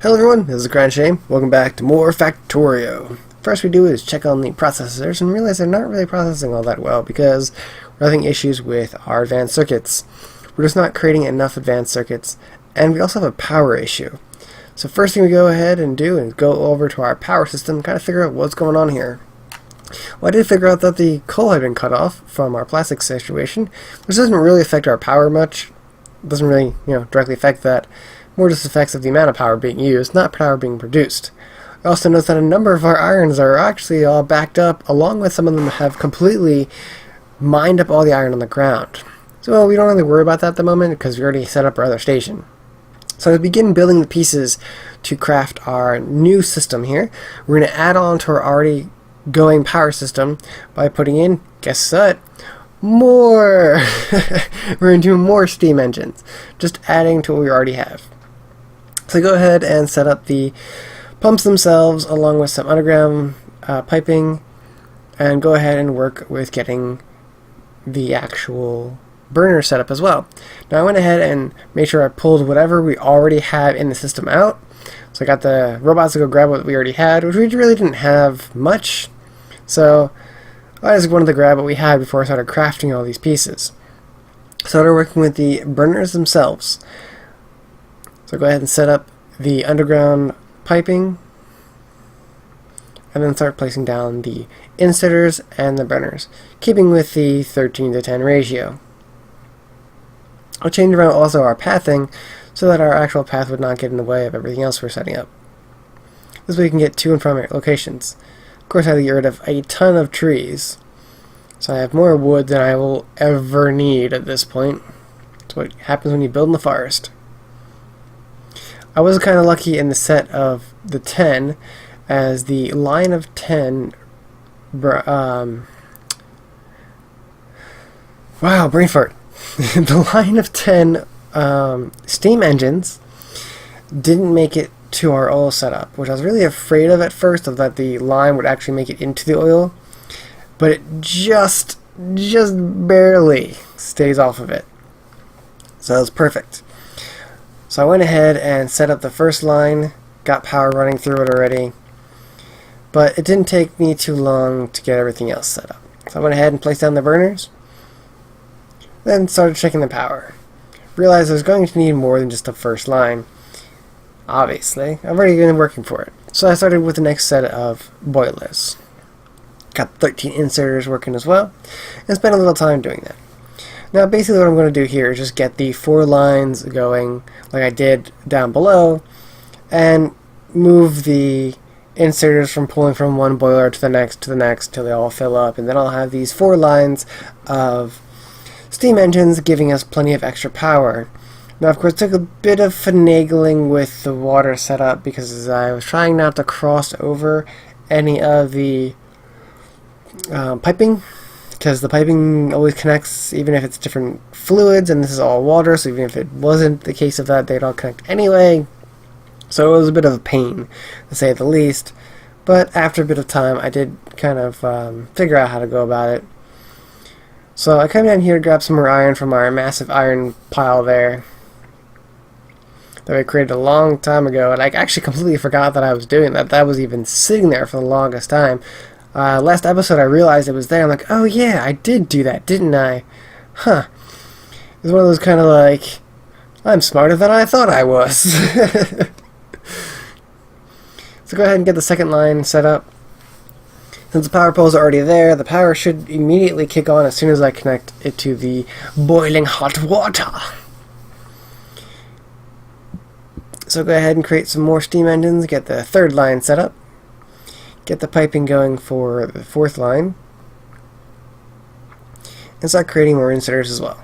Hello everyone, this is ACryInShame. Welcome back to more Factorio. First we do is check on the processors and realize they're not really processing all that well because we're having issues with our advanced circuits. We're just not creating enough advanced circuits, and we also have a power issue. So first thing we go ahead and do is go over to our power system and kind of figure out what's going on here. Well, I did figure out that the coal had been cut off from our plastic situation, which doesn't really affect our power much. It doesn't really, directly affect that. More just effects of the amount of power being used, not power being produced. I also noticed that a number of our irons are actually all backed up, along with some of them have completely mined up all the iron on the ground. So we don't really worry about that at the moment because we already set up our other station. So to begin building the pieces to craft our new system here, we're going to add on to our already going power system by putting in, guess what? More! We're going to do more steam engines, just adding to what we already have. So go ahead and set up the pumps themselves along with some underground piping, and go ahead and work with getting the actual burner set up as well. Now I went ahead and made sure I pulled whatever we already have in the system out. So I got the robots to go grab what we already had, which we really didn't have much. So I just wanted to grab what we had before I started crafting all these pieces. So we're working with the burners themselves. So go ahead and set up the underground piping, and then start placing down the inserters and the burners, keeping with the 13:10 ratio. I'll change around also our pathing so that our actual path would not get in the way of everything else we're setting up. This way we can get to and from our locations. Of course I had to get rid of a ton of trees, so I have more wood than I will ever need at this point. That's what happens when you build in the forest. I was kind of lucky in the set of the 10, as the line of 10 wow, brain fart. The line of 10 steam engines didn't make it to our oil setup, which I was really afraid of at first, of that the line would actually make it into the oil, but it just barely stays off of it. So it's perfect. So I went ahead and set up the first line, got power running through it already, but it didn't take me too long to get everything else set up. So I went ahead and placed down the burners, then started checking the power. Realized I was going to need more than just the first line. Obviously, I've already been working for it. So I started with the next set of boilers. Got 13 inserters working as well, and spent a little time doing that. Now basically what I'm going to do here is just get the 4 lines going like I did down below, and move the inserters from pulling from one boiler to the next till they all fill up, and then I'll have these 4 lines of steam engines giving us plenty of extra power. Now of course it took a bit of finagling with the water setup because I was trying not to cross over any of the piping, because the piping always connects even if it's different fluids, and this is all water, so even if it wasn't the case of that, they'd all connect anyway. So it was a bit of a pain, to say the least, but after a bit of time I did kind of figure out how to go about it. So I come down here to grab some more iron from our massive iron pile there that we created a long time ago, and I actually completely forgot that I was doing that. That was even sitting there for the longest time. Last episode I realized it was there. I'm like, oh yeah, I did do that, didn't I? Huh. It's one of those kind of like, I'm smarter than I thought I was. So go ahead and get the second line set up. Since the power poles are already there, the power should immediately kick on as soon as I connect it to the boiling hot water. So go ahead and create some more steam engines, get the 3rd line set up. Get the piping going for the 4th line, and start creating more inserters as well.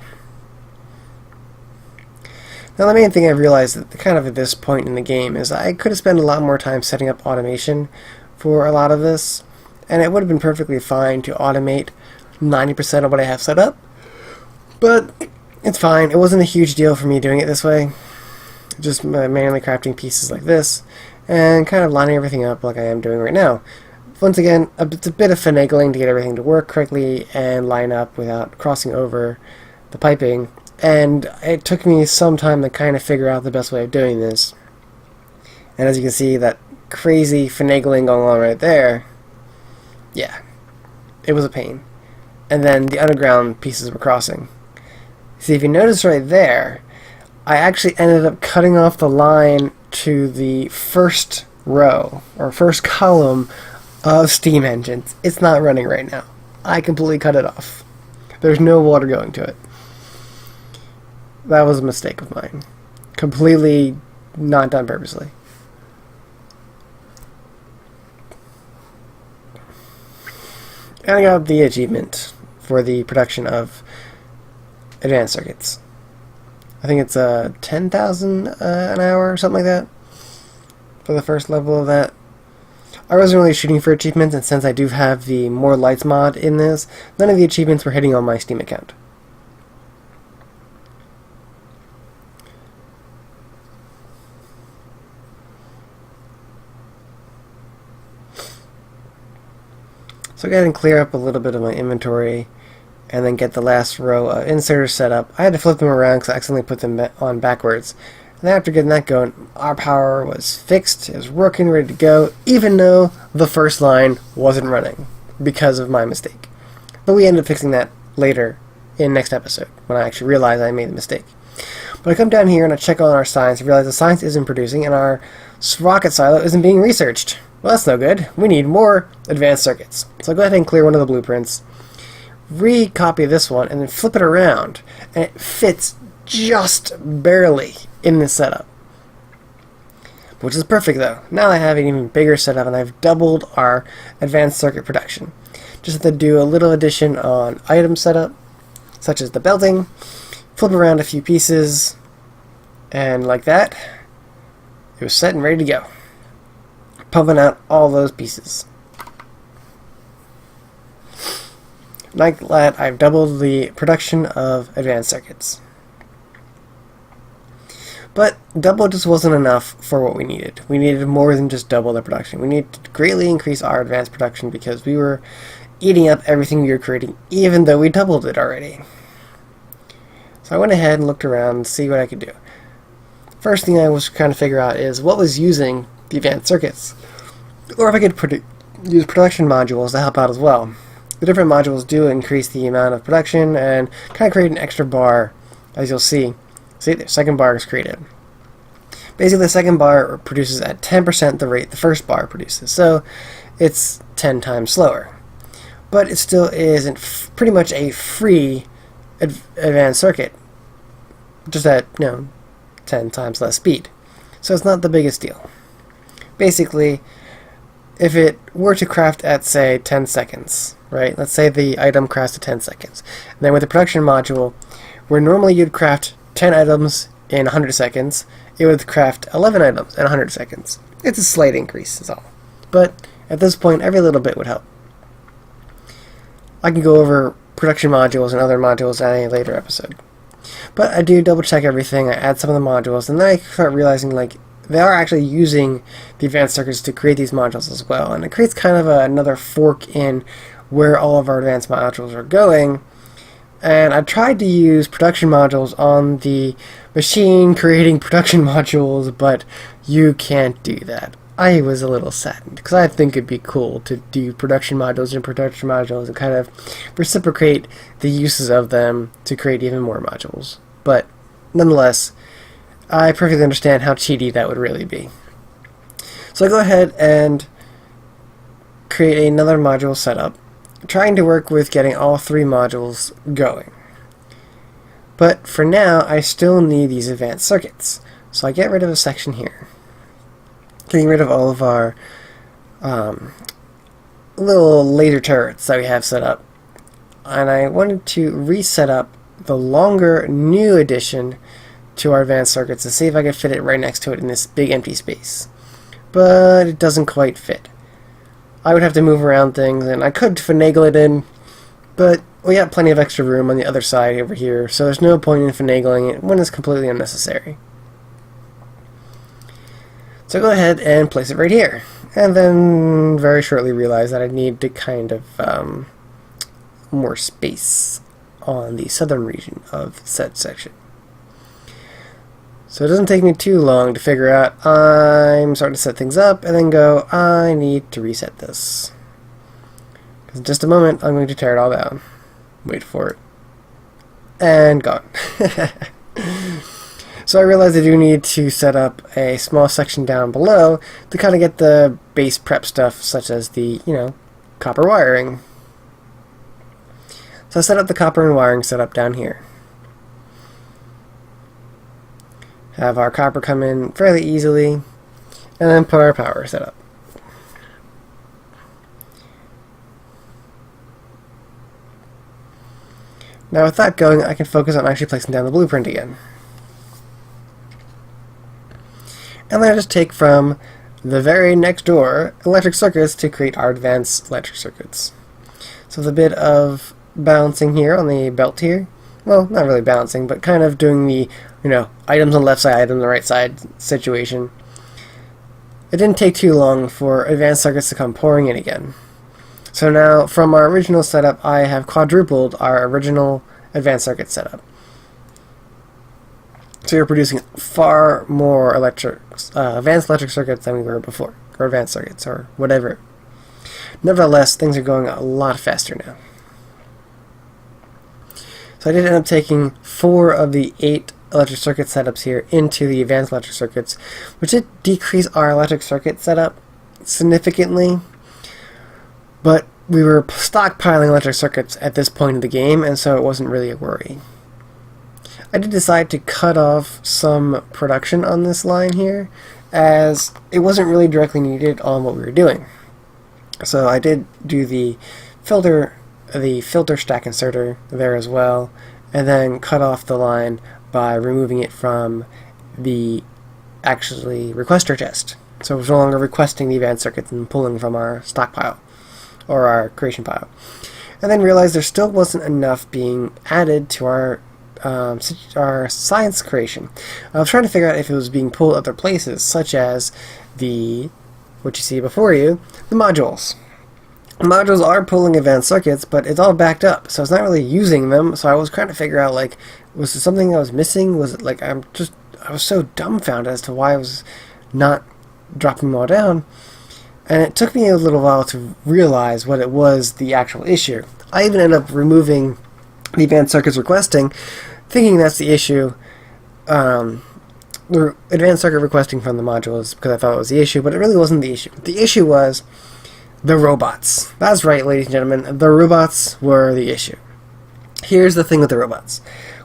Now the main thing I've realized at this point in the game is I could have spent a lot more time setting up automation for a lot of this, and it would have been perfectly fine to automate 90% of what I have set up, but it's fine. It wasn't a huge deal for me doing it this way, just manually crafting pieces like this and kind of lining everything up like I am doing right now. Once again, it's a bit of finagling to get everything to work correctly and line up without crossing over the piping, and it took me some time to kind of figure out the best way of doing this. And as you can see, that crazy finagling going on right there, yeah, it was a pain. And then the underground pieces were crossing. See, if you notice right there, I actually ended up cutting off the line to the first row, or first column of steam engines. It's not running right now. I completely cut it off. There's no water going to it. That was a mistake of mine. Completely not done purposely. And I got the achievement for the production of advanced circuits. I think it's 10,000 an hour or something like that for the first level of that. I wasn't really shooting for achievements, and since I do have the More Lights mod in this, none of the achievements were hitting on my Steam account. So go ahead and clear up a little bit of my inventory and then get the last row of inserters set up. I had to flip them around because I accidentally put them on backwards. And after getting that going, our power was fixed, it was working, ready to go, even though the first line wasn't running because of my mistake. But we ended up fixing that later in next episode when I actually realized I made the mistake. But I come down here and I check on our science and realize the science isn't producing and our rocket silo isn't being researched. Well, that's no good. We need more advanced circuits. So I'll go ahead and clear one of the blueprints, recopy this one, and then flip it around. And it fits just barely in this setup. Which is perfect though. Now I have an even bigger setup and I've doubled our advanced circuit production. Just have to do a little addition on item setup, such as the belting, flip around a few pieces, and like that, it was set and ready to go. Pumping out all those pieces. Like that, I've doubled the production of advanced circuits. But double just wasn't enough for what we needed. We needed more than just double the production. We needed to greatly increase our advanced production because we were eating up everything we were creating, even though we doubled it already. So I went ahead and looked around to see what I could do. First thing I was trying to figure out is what was using the advanced circuits, or if I could use production modules to help out as well. The different modules do increase the amount of production and kind of create an extra bar, as you'll see. See, the second bar is created. Basically, the second bar produces at 10% the rate the first bar produces, so it's 10 times slower. But it still isn't pretty much a free advanced circuit, just at 10 times less speed. So it's not the biggest deal. Basically, if it were to craft at, say, 10 seconds, right? Let's say the item crafts at 10 seconds. And then with the production module, where normally you'd craft 10 items in 100 seconds, it would craft 11 items in 100 seconds. It's a slight increase, is all. But at this point, every little bit would help. I can go over production modules and other modules at a later episode. But I do double check everything, I add some of the modules, and then I start realizing like they are actually using the advanced circuits to create these modules as well, and it creates kind of another fork in where all of our advanced modules are going. And I tried to use production modules on the machine creating production modules, but you can't do that. I was a little saddened because I think it'd be cool to do production modules and kind of reciprocate the uses of them to create even more modules. But nonetheless, I perfectly understand how cheaty that would really be. So I go ahead and create another module setup, trying to work with getting all three modules going. But for now, I still need these advanced circuits. So I get rid of a section here, getting rid of all of our little laser turrets that we have set up. And I wanted to reset up the longer new addition to our advanced circuits to see if I could fit it right next to it in this big empty space. But it doesn't quite fit. I would have to move around things, and I could finagle it in, but we have plenty of extra room on the other side over here, so there's no point in finagling it when it's completely unnecessary. So go ahead and place it right here, and then very shortly realize that I need to kind of more space on the southern region of said section. So it doesn't take me too long to figure out I'm starting to set things up and then go, I need to reset this. Because in just a moment, I'm going to tear it all down. Wait for it. And gone. So I realized I do need to set up a small section down below to kind of get the base prep stuff, such as the, copper wiring. So I set up the copper and wiring setup down here. Have our copper come in fairly easily, and then put our power setup. Now with that going, I can focus on actually placing down the blueprint again. And then I just take from the very next door electric circuits to create our advanced electric circuits. So with a bit of balancing here on the belt here. Well, not really balancing, but kind of doing the, items on the left side, items on the right side situation. It didn't take too long for advanced circuits to come pouring in again. So now, from our original setup, I have quadrupled our original advanced circuit setup. So you're producing far more advanced electric circuits than we were before, or advanced circuits, or whatever. Nevertheless, things are going a lot faster now. So I did end up taking 4 of the 8 electric circuit setups here into the advanced electric circuits, which did decrease our electric circuit setup significantly, but we were stockpiling electric circuits at this point of the game, and so it wasn't really a worry. I did decide to cut off some production on this line here, as it wasn't really directly needed on what we were doing. So I did do the filter stack inserter there as well, and then cut off the line by removing it from the actually requester chest. So it was no longer requesting the advanced circuits and pulling from our stockpile, or our creation pile. And then realized there still wasn't enough being added to our science creation. I was trying to figure out if it was being pulled other places, such as what you see before you, the modules. The modules are pulling advanced circuits, but it's all backed up, so it's not really using them. So I was trying to figure out, was there something I was missing? Was it I was so dumbfounded as to why I was not dropping them all down. And it took me a little while to realize what it was, the actual issue. I even ended up removing the advanced circuits requesting, thinking that's the issue. The advanced circuit requesting from the modules, because I thought it was the issue, but it really wasn't the issue. The issue was the robots. That's right, ladies and gentlemen, the robots were the issue. Here's the thing with the robots.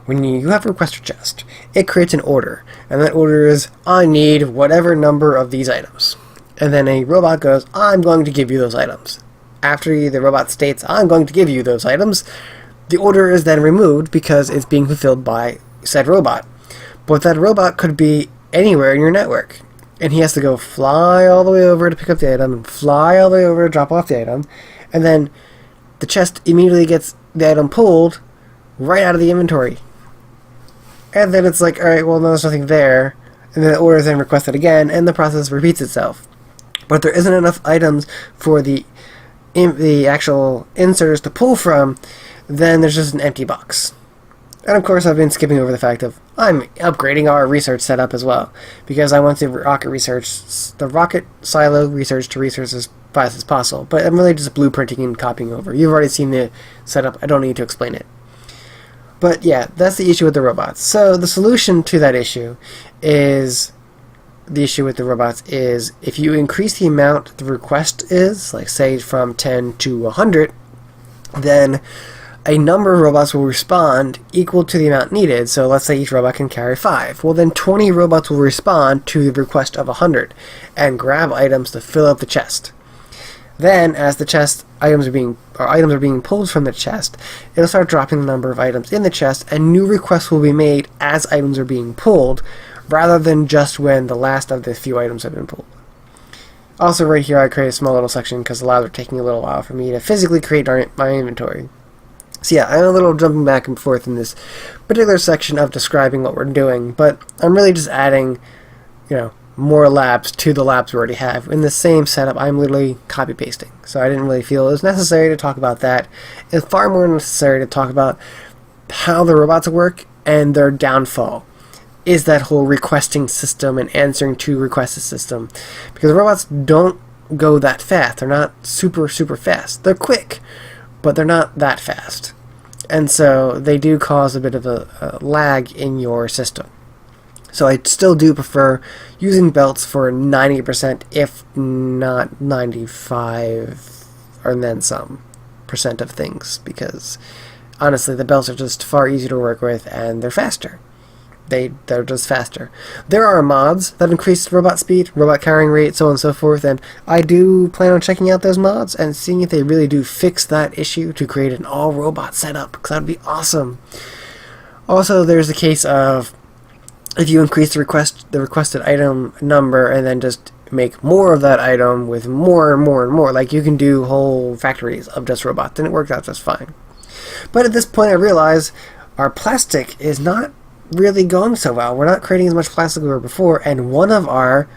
When you have a requester chest, it creates an order, and that order is, I need whatever number of these items. And then a robot goes, I'm going to give you those items. After the robot states, I'm going to give you those items, the order is then removed because it's being fulfilled by said robot. But that robot could be anywhere in your network, and he has to go fly all the way over to pick up the item, and fly all the way over to drop off the item, and then the chest immediately gets the item pulled right out of the inventory. And then it's like, alright, well, no, there's nothing there, and then the order is then requested again, and the process repeats itself. But if there isn't enough items for the actual inserters to pull from, then there's just an empty box. And of course, I've been skipping over the fact of I'm upgrading our research setup as well, because I want the rocket silo research to research as fast as possible. But I'm really just blueprinting and copying over. You've already seen the setup. I don't need to explain it. But yeah, that's the issue with the robots. So the solution to that issue is, if you increase the amount the request is, like say from 10 to 100, then a number of robots will respond equal to the amount needed. So let's say each robot can carry 5. Well, then 20 robots will respond to the request of 100 and grab items to fill up the chest. Then, as the items are being pulled from the chest, it'll start dropping the number of items in the chest, and new requests will be made as items are being pulled, rather than just when the last of the few items have been pulled. Also, right here, I create a small little section because the labs are taking a little while for me to physically create my inventory. So yeah, I'm a little jumping back and forth in this particular section of describing what we're doing, but I'm really just adding, more labs to the labs we already have. In the same setup, I'm literally copy-pasting. So I didn't really feel it was necessary to talk about that. It's far more necessary to talk about how the robots work and their downfall. is that whole requesting system and answering to requests system, because robots don't go that fast. They're not super fast. They're quick, but they're not that fast, and so they do cause a bit of a lag in your system. So I still do prefer using belts for 90%, if not 95 or then some percent of things, because honestly the belts are just far easier to work with and they're faster. They're just faster. There are mods that increase robot speed, robot carrying rate, so on and so forth, and I do plan on checking out those mods and seeing if they really do fix that issue to create an all-robot setup, because that would be awesome. Also, there's the case of if you increase the requested item number and then just make more of that item with more and more and more, like you can do whole factories of just robots, then it works out just fine. But at this point I realize our plastic is not really going so well. We're not creating as much plastic as we were before, and one of our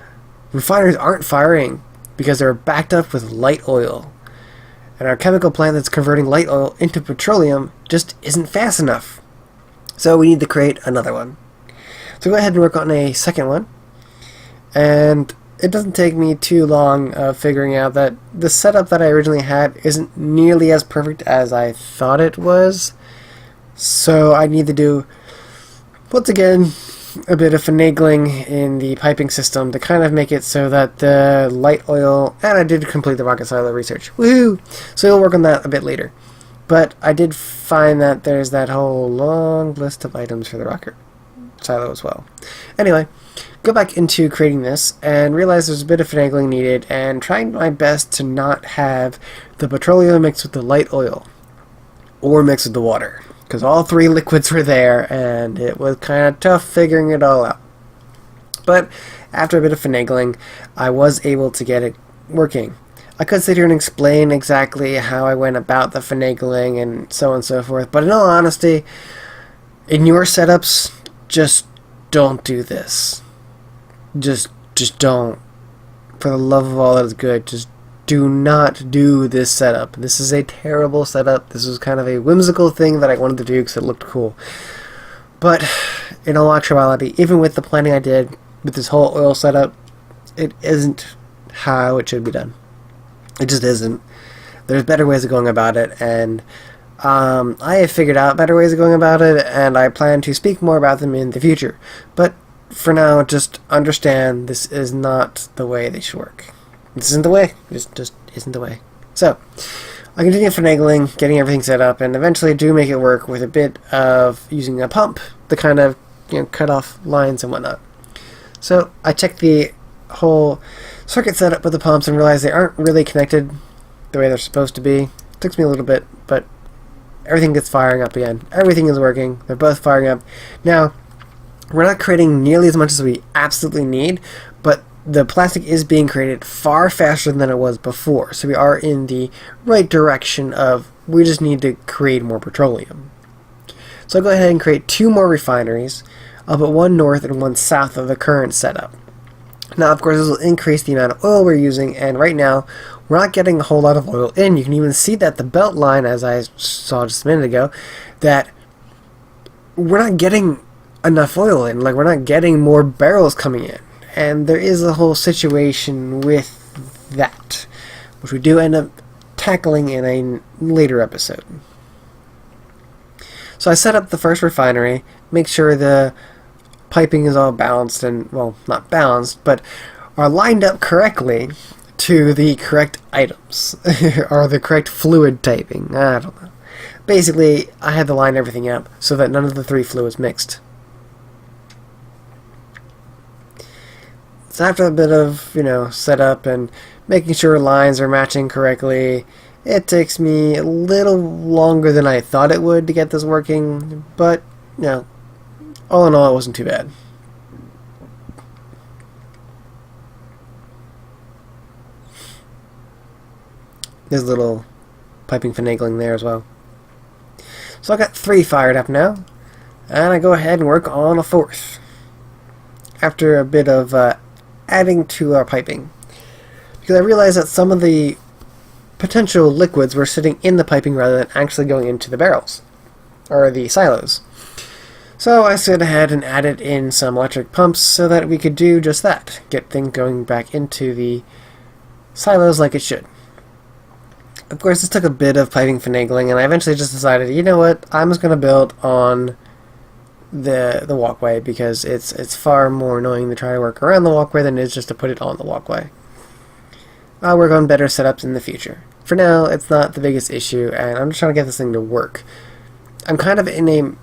refineries aren't firing because they're backed up with light oil. And our chemical plant that's converting light oil into petroleum just isn't fast enough. So we need to create another one. So go ahead and work on a second one, and it doesn't take me too long figuring out that the setup that I originally had isn't nearly as perfect as I thought it was. So I need to do, once again, a bit of finagling in the piping system to kind of make it so that the light oil, and I did complete the rocket silo research. Woohoo! So we'll work on that a bit later. But I did find that there's that whole long list of items for the rocket silo as well. Anyway, go back into creating this and realize there's a bit of finagling needed, and trying my best to not have the petroleum mixed with the light oil or mixed with the water, because all three liquids were there and it was kind of tough figuring it all out. But after a bit of finagling, I was able to get it working. I could sit here and explain exactly how I went about the finagling and so on and so forth, but in all honesty, in your setups, just don't do this. Just don't. For the love of all that is good, just do not do this setup. This is a terrible setup. This was kind of a whimsical thing that I wanted to do because it looked cool. But in all actuality, even with the planning I did with this whole oil setup, it isn't how it should be done. It just isn't. There's better ways of going about it, and I have figured out better ways of going about it, and I plan to speak more about them in the future. But for now, just understand this is not the way they should work. This isn't the way. It just isn't the way. So, I continue finagling, getting everything set up, and eventually do make it work with a bit of using a pump to kind of, cut off lines and whatnot. So, I checked the whole circuit setup with the pumps and realized they aren't really connected the way they're supposed to be. It took me a little bit, but everything gets firing up again. Everything is working. They're both firing up. Now, we're not creating nearly as much as we absolutely need, but the plastic is being created far faster than it was before. So we are in the right direction of, we just need to create more petroleum. So I'll go ahead and create 2 more refineries. I'll put one north and one south of the current setup. Now, of course, this will increase the amount of oil we're using, and right now, we're not getting a whole lot of oil in. You can even see that the belt line, as I saw just a minute ago, that we're not getting enough oil in. Like, we're not getting more barrels coming in. And there is a whole situation with that, which we do end up tackling in a later episode. So I set up the first refinery, make sure the piping is all balanced and, well, not balanced, but are lined up correctly to the correct items, or the correct fluid typing. I don't know. Basically, I had to line everything up so that none of the 3 fluids mixed. So after a bit of, setup and making sure lines are matching correctly, it takes me a little longer than I thought it would to get this working, but, all in all, it wasn't too bad. There's a little piping finagling there as well. So I got 3 fired up now, and I go ahead and work on a 4th. After a bit of adding to our piping, because I realized that some of the potential liquids were sitting in the piping rather than actually going into the barrels, or the silos. So I went ahead and added in some electric pumps so that we could do just that, get things going back into the silos like it should. Of course, this took a bit of piping finagling, and I eventually just decided, you know what, I'm just going to build on the walkway, because it's far more annoying to try to work around the walkway than it is just to put it on the walkway. I'll work on better setups in the future. For now, it's not the biggest issue, and I'm just trying to get this thing to work. I'm kind of in a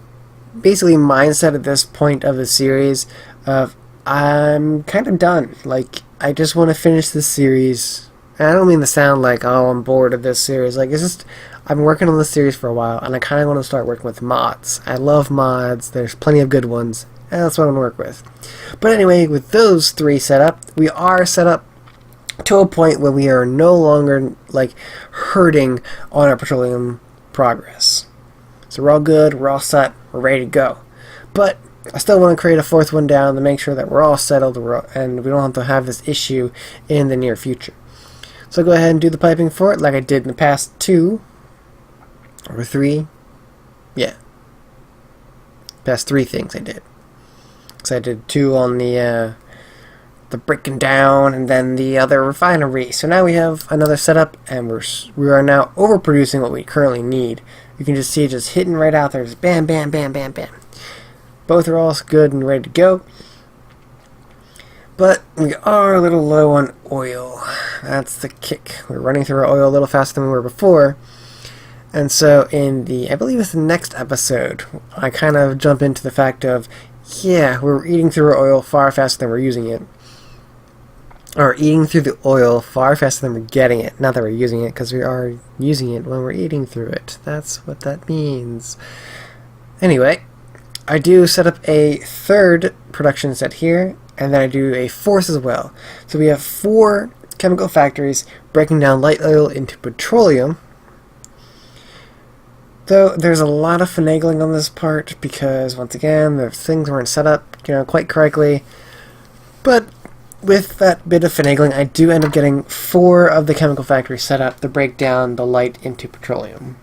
basically mindset at this point of the series of I'm kind of done. Like, I just want to finish this series. And I don't mean to sound like, oh, I'm bored of this series. Like, it's just, I've been working on this series for a while, and I kind of want to start working with mods. I love mods. There's plenty of good ones, and that's what I want to work with. But anyway, with those three set up, we are set up to a point where we are no longer, like, hurting on our petroleum progress. So we're all good, we're all set, we're ready to go. But I still want to create a fourth one down to make sure that we're all settled and we don't have to have this issue in the near future. So I'll go ahead and do the piping for it like I did in the past 2 or 3. Yeah. Past 3 things I did. So I did 2 on the breaking down and then the other refinery. So now we have another setup, and we are now overproducing what we currently need. You can just see it just hitting right out there. Just bam, bam, bam, bam, bam. Both are all good and ready to go. But we are a little low on oil. That's the kick. We're running through our oil a little faster than we were before. And so in the, I believe it's the next episode, I kind of jump into the fact of, yeah, we're eating through our oil far faster than we're using it. Or eating through the oil far faster than we're getting it. Not that we're using it, because we are using it when we're eating through it. That's what that means. Anyway, I do set up a 3rd production set here, and then I do a 4th as well. So we have 4 chemical factories breaking down light oil into petroleum. Though there's a lot of finagling on this part, because once again, the things weren't set up, quite correctly. But with that bit of finagling, I do end up getting 4 of the chemical factories set up to break down the light into petroleum.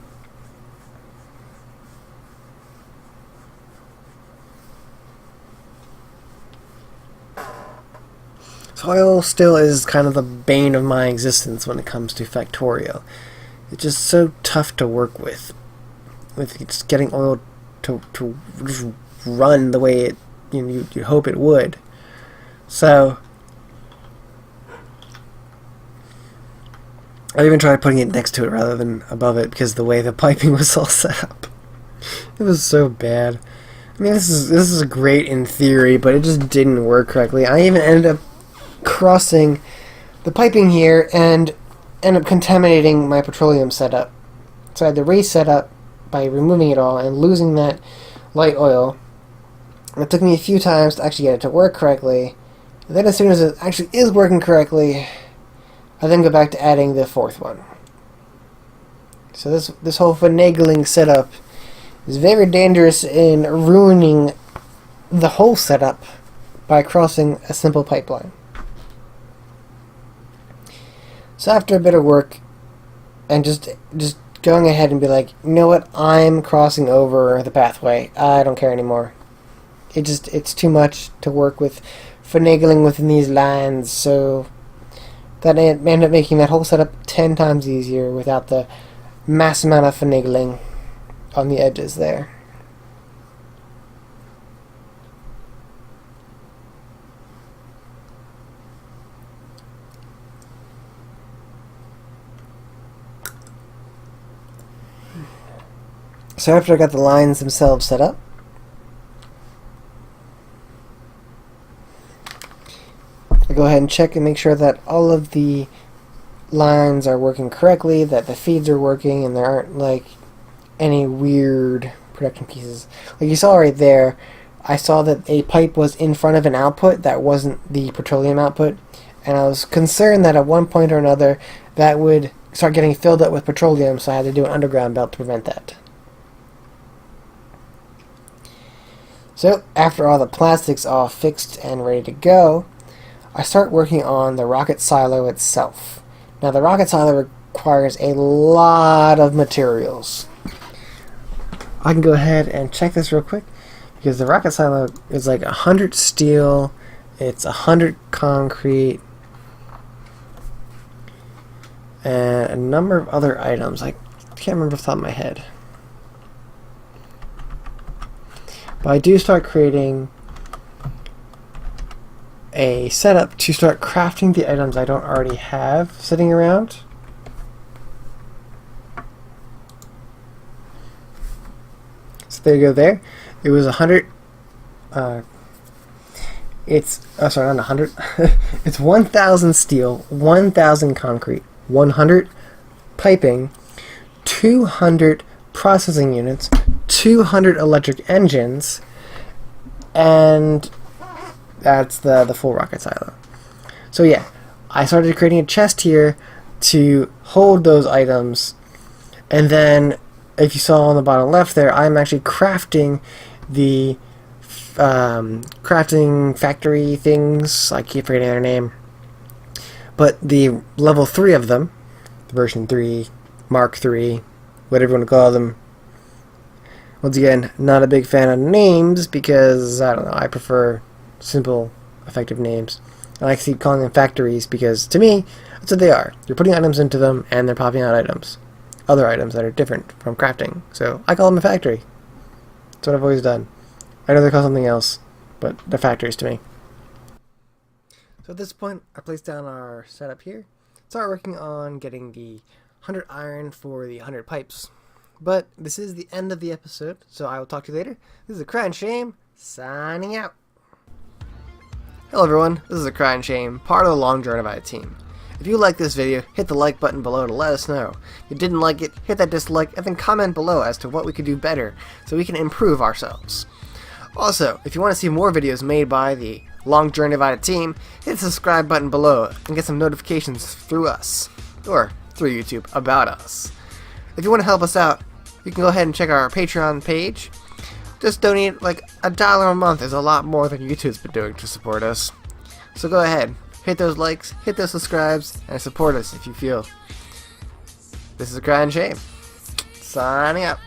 So oil still is kind of the bane of my existence when it comes to Factorio. It's just so tough to work with just getting oil to just run the way it you hope it would. So I even tried putting it next to it rather than above it, because the way the piping was all set up, it was so bad. I mean, this is great in theory, but it just didn't work correctly. I even ended up crossing the piping here and end up contaminating my petroleum setup. So I had to reset up by removing it all and losing that light oil. It took me a few times to actually get it to work correctly. And then as soon as it actually is working correctly, I then go back to adding the 4th one. So this whole finagling setup is very dangerous in ruining the whole setup by crossing a simple pipeline. So after a bit of work and just going ahead and be like, you know what, I'm crossing over the pathway. I don't care anymore. It's too much to work with finagling within these lines, so that ended up making that whole setup 10 times easier without the mass amount of finagling on the edges there. So after I got the lines themselves set up, I go ahead and check and make sure that all of the lines are working correctly, that the feeds are working, and there aren't like any weird production pieces. Like you saw right there, I saw that a pipe was in front of an output that wasn't the petroleum output, and I was concerned that at one point or another that would start getting filled up with petroleum, so I had to do an underground belt to prevent that. So after all the plastics all fixed and ready to go, I start working on the rocket silo itself. Now the rocket silo requires a lot of materials. I can go ahead and check this real quick, because the rocket silo is like 100 steel, it's 100 concrete, and a number of other items. I can't remember off the top of my head. But I do start creating a setup to start crafting the items I don't already have sitting around. So there you go there. It was 100, sorry, not 100. It's 1,000 steel, 1,000 concrete, 100 piping, 200 processing units, 200 electric engines, and that's the full rocket silo. So yeah, I started creating a chest here to hold those items, and then if you saw on the bottom left there, I'm actually crafting the crafting factory things. I keep forgetting their name, but the level 3 of them, version 3, Mark 3, whatever you want to call them. Once again, not a big fan of names because, I don't know, I prefer simple, effective names. I like to keep calling them factories because, to me, that's what they are. You're putting items into them and they're popping out items. Other items that are different from crafting. So I call them a factory. That's what I've always done. I know they're called something else, but they're factories to me. So at this point, I place down our setup here. Start working on getting the 100 iron for the 100 pipes. But this is the end of the episode, so I will talk to you later. This is ACryInShame, signing out. Hello everyone, this is ACryInShame, part of the Long Journey by team. If you like this video, hit the like button below to let us know. If you didn't like it, hit that dislike, and then comment below as to what we could do better so we can improve ourselves. Also, if you want to see more videos made by the Long Journey Divided team, hit the subscribe button below and get some notifications through us, or through YouTube, about us. If you want to help us out, you can go ahead and check our Patreon page. Just donate like $1 a month is a lot more than YouTube's been doing to support us. So go ahead, hit those likes, hit those subscribes, and support us if you feel. This is ACryInShame, signing out.